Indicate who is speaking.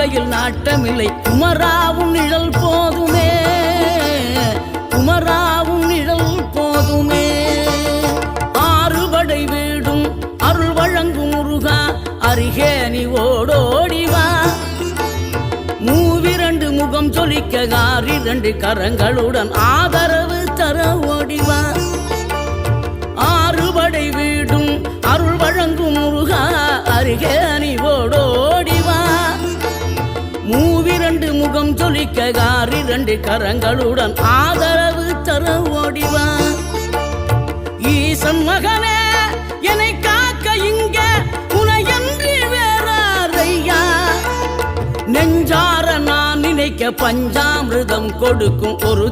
Speaker 1: வாழ்க்கையில் நாட்டமில்லை குமராவும் நிழல் போதுமே, குமராவும் நிழல் போதுமே. ஆறுபடை வீடும் அருள் வழங்கும் முருகா அருகே நீ ஓடோடிவா. மூவிரண்டு முகம் சொலிக்க ஆறிரண்டு கரங்களுடன் ஆதரவு தர ஓடிவா. ஆறுபடை வீடும் அருள் வழங்கும் முருகா அருகே நீ ஓடோடிவா. மூவிரண்டு முகம் சொலிக்க ஆறிரண்டு கரங்களுடன் ஆதரவு தர ஓடிவா. ஈசன் மகனே என்னை காக்க இங்க உனையன்றி வேறாரையா. நெஞ்சார நான் நினைக்க பஞ்சாமிர்தம் கொடுக்கும் ஒரு